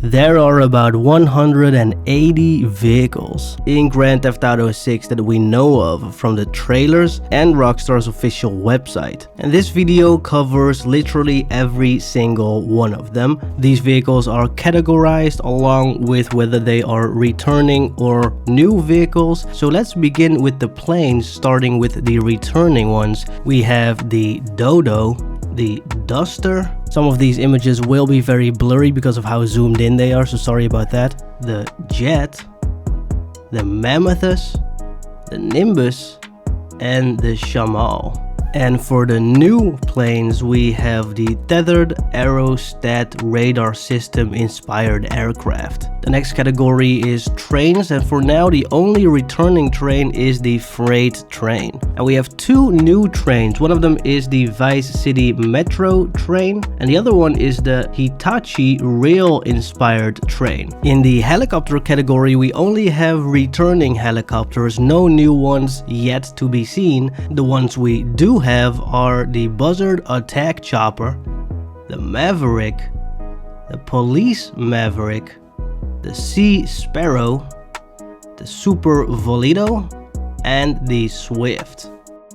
There are about 180 vehicles in Grand Theft Auto 6 that we know of from the trailers and Rockstar's official website. And this video covers literally every single one of them. These vehicles are categorized along with whether they are returning or new vehicles. So let's begin with the planes, starting with the returning ones. We have the Dodo, the Duster. Some of these images will be very blurry because of how zoomed in they are, so sorry about that. The Jet, the Mammothus, the Nimbus, and the Shamal. And for the new planes, we have the tethered aerostat radar system inspired aircraft. The next category is trains, and for now the only returning train is the freight train. And we have two new trains. One of them is the Vice City Metro train, and the other one is the Hitachi rail inspired train. In the helicopter category, we only have returning helicopters, no new ones yet to be seen. The ones we do have are the Buzzard Attack Chopper, the Maverick, the Police Maverick, the Sea Sparrow, the Super Volido, and the Swift.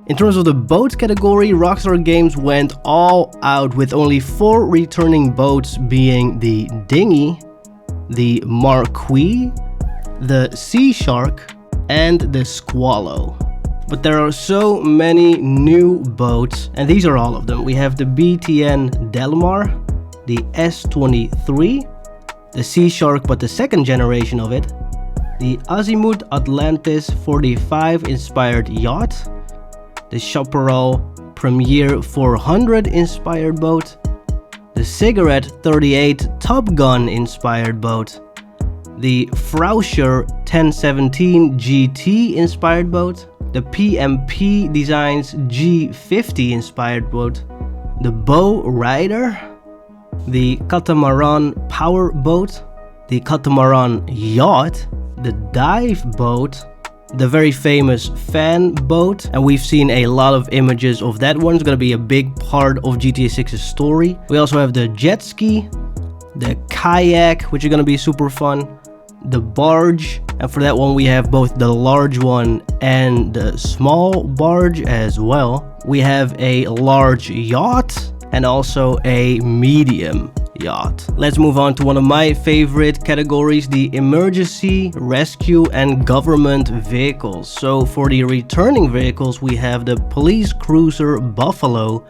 In terms of the boat category, Rockstar Games went all out with only 4 returning boats, being the Dinghy, the Marquis, the Sea Shark, and the Squallow. But there are so many new boats, and these are all of them. We have the BTN Delmar, the S23, the Sea Shark but the second generation of it, the Azimuth Atlantis 45 inspired yacht, the Chaparral Premier 400 inspired boat, the Cigarette 38 Top Gun inspired boat, the Frauscher 1017 GT inspired boat, the PMP Designs G50 inspired boat, the Bow Rider, the Catamaran Power Boat, the Catamaran Yacht, the Dive Boat, the very famous Fan Boat, and we've seen a lot of images of that one. It's gonna be a big part of GTA 6's story. We also have the Jet Ski, the Kayak, which is gonna be super fun, the Barge, and for that one we have both the large one and the small barge as well. We have a large yacht and also a medium yacht. Let's move on to one of my favorite categories, the emergency, rescue, and government vehicles. So for the returning vehicles, we have the Police Cruiser Buffalo,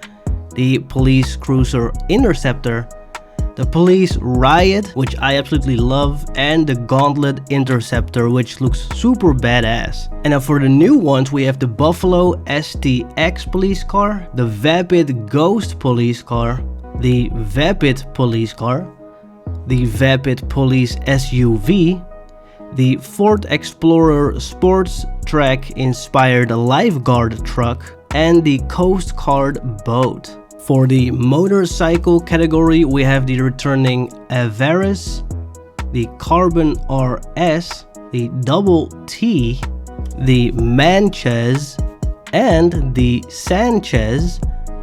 the Police Cruiser Interceptor, the Police Riot, which I absolutely love, and the Gauntlet Interceptor, which looks super badass. And now for the new ones, we have the Buffalo STX police car, the Vapid Ghost police car, the Vapid police car, the Vapid Police SUV, the Ford Explorer Sports Track inspired Lifeguard truck, and the Coast Guard boat. For the motorcycle category, we have the returning Avaris, the Carbon RS, the Double T, the Manchez, and the Sanchez,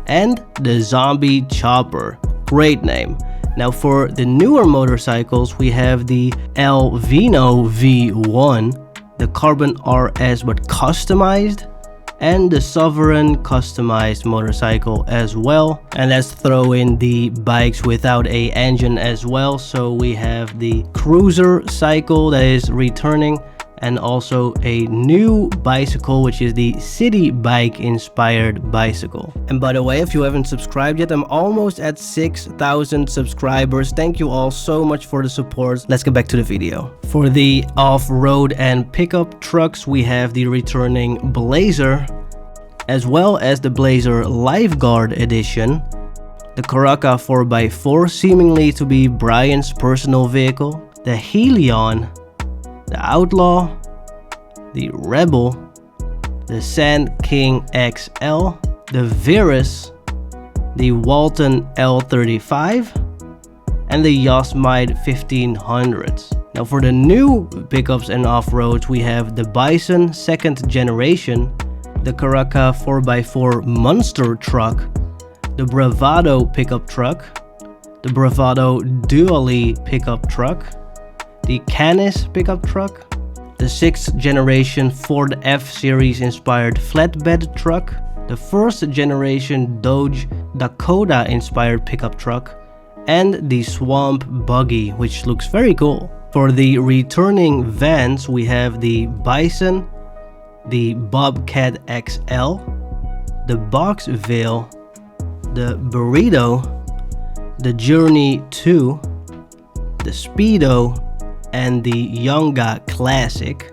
and the Zombie Chopper. Great name. Now for the newer motorcycles, we have the El Vino V1, the Carbon RS but customized, and the Sovereign customized motorcycle as well. And let's throw in the bikes without a engine as well. So we have the Cruiser Cycle that is returning, and also a new bicycle, which is the City Bike inspired bicycle. And by the way, if you haven't subscribed yet, I'm almost at 6,000 subscribers. Thank you all so much for the support. Let's get back to the video. For the off-road and pickup trucks, we have the returning Blazer, as well as the Blazer Lifeguard Edition, the Caraca 4x4, seemingly to be Brian's personal vehicle, the Helion, the Outlaw, the Rebel, the Sand King XL, the Virus, the Walton L35, and the Yosemite 1500s. Now for the new pickups and off-roads, we have the Bison 2nd generation, the Caraca 4x4 monster truck, the Bravado pickup truck, the Bravado Dually pickup truck, the Canis pickup truck, the 6th generation Ford F-Series inspired flatbed truck, the 1st generation Dodge Dakota inspired pickup truck, and the Swamp Buggy, which looks very cool. For the returning vans, we have the Bison, the Bobcat XL, the Boxville, the Burrito, the Journey 2, the Speedo, and the Yonga Classic.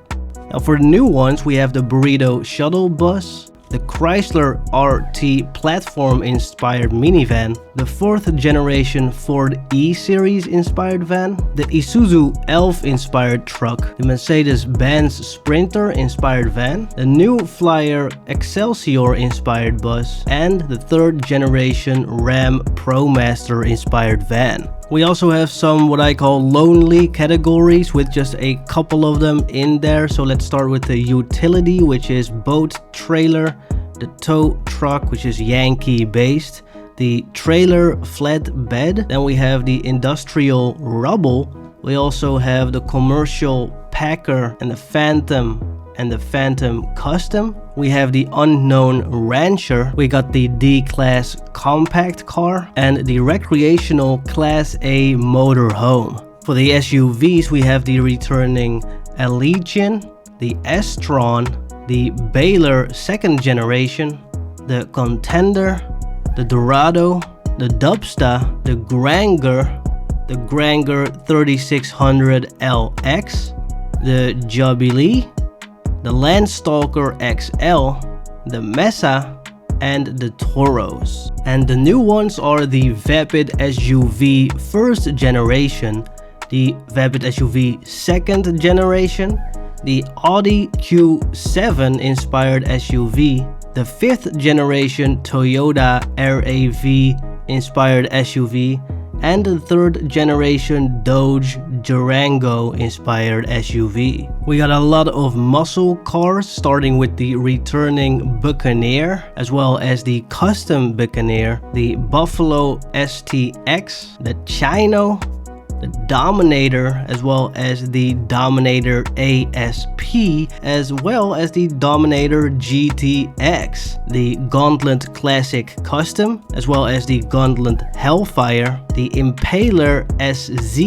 Now for the new ones, we have the Burrito Shuttle Bus, the Chrysler RT platform inspired minivan, the 4th generation Ford E-Series inspired van, the Isuzu Elf inspired truck, the Mercedes-Benz Sprinter inspired van, the New Flyer Excelsior inspired bus, and the 3rd generation Ram ProMaster inspired van. We also have some what I call lonely categories with just a couple of them in there. So let's start with the utility, which is boat trailer, the tow truck, which is Yankee based, the trailer flatbed, then we have the industrial rubble, we also have the commercial packer and the Phantom Custom. We have the Unknown Rancher, we got the D-Class compact car, and the recreational Class A motorhome. For the SUVs, we have the returning Allegiant, the S-Tron, the Baylor 2nd generation, the Contender, the Dorado, the Dubsta, the Granger 3600 LX, the Jubilee, the Landstalker XL, the Mesa, and the Toros. And the new ones are the Vapid SUV 1st generation, the Vapid SUV 2nd generation, the Audi Q7 inspired SUV, the 5th generation Toyota RAV inspired SUV, and the 3rd generation Dodge Durango inspired SUV. We got a lot of muscle cars, starting with the returning Buccaneer, as well as the custom Buccaneer, the Buffalo STX, the Chino, the Dominator, as well as the Dominator ASP, as well as the Dominator GTX, the Gauntlet Classic Custom, as well as the Gauntlet Hellfire, the Impaler SZ,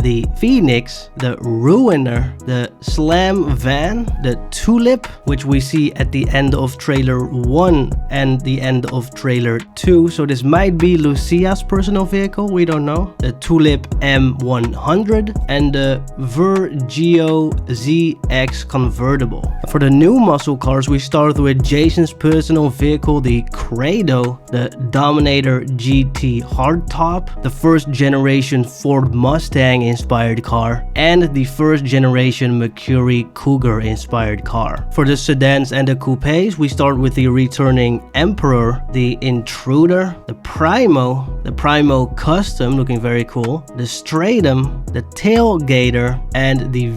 the Phoenix, the Ruiner, the Slam Van, the Tulip, which we see at the end of trailer 1 and the end of trailer 2, so this might be Lucia's personal vehicle, we don't know, the Tulip M100, and the Vergio ZX convertible. For the new muscle cars, we start with Jason's personal vehicle, the Credo, the Dominator GT Hardtop, the 1st generation Ford Mustang inspired car, and the 1st generation Mercury Cougar inspired car. For the sedans and the coupes, we start with the returning Emperor, the Intruder, the Primo Custom, looking very cool, the Stratum, the Tailgater, and the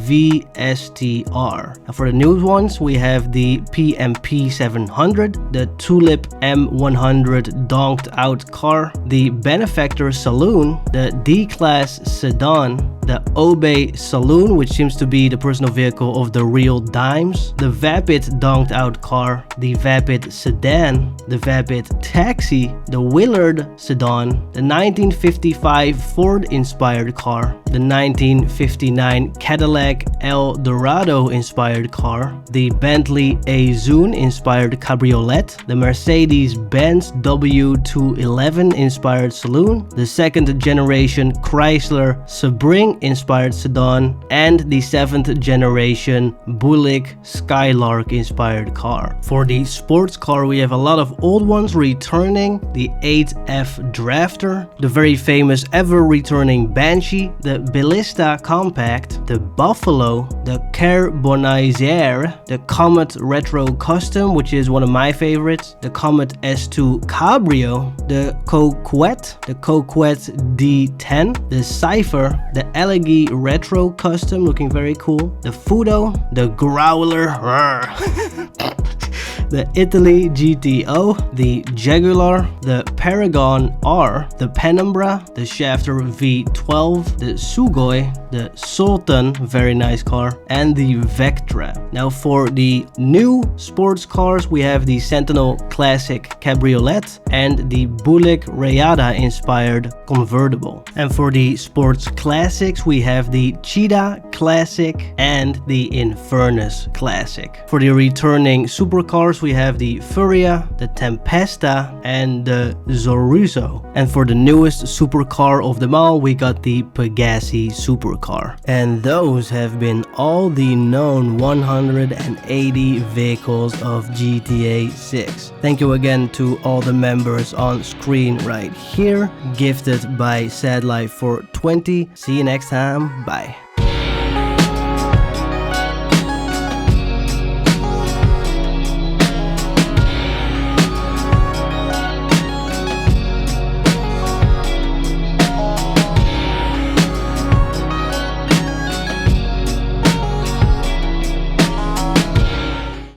VSTR. Now for the new ones, we have the PMP 700, the Tulip M100 donked out car, the Benefactor Saloon, the D-Class Sedan, the Obey Saloon, which seems to be the personal vehicle of the real Dimes, the Vapid donked out car, the Vapid Sedan, the Vapid Taxi, the Willard Sedan, the 1955 Ford inspired car, the 1959 Cadillac Eldorado inspired car, the Bentley Azun inspired cabriolet, the Mercedes-Benz W211 inspired saloon, the 2nd generation Chrysler Sebring inspired sedan, and the 7th generation Buick Skylark inspired car. For the sports car, we have a lot of old ones returning, the 8F Drafter, the very famous ever returning Banshee, the Ballista Compact, the Buffalo, the Carbonizer, the Comet Retro Custom, which is one of my favorites, the Comet S2 Cabrio, the Coquette D10, the Cypher, the Elegy Retro Custom, looking very cool, the Fudo, the Growler, the Italy GTO, the Jaguar, the Paragon R, the Penumbra, the Shafter V12, the Sugoi, the Sultan, very nice car, and the Vectra. Now for the new sports cars, we have the Sentinel Classic Cabriolet and the Buick Rayada inspired convertible. And for the sports classics, we have the Cheetah Classic and the Infernus Classic. For the returning supercars, we have the Furia, the Tempesta, and the Zoruso. And for the newest supercar of them all, we got the Pegassi supercar. And those have been all the known 180 vehicles of GTA 6. Thank you again to all the members on screen right here, gifted by Sad Life for 20. See you next time, bye.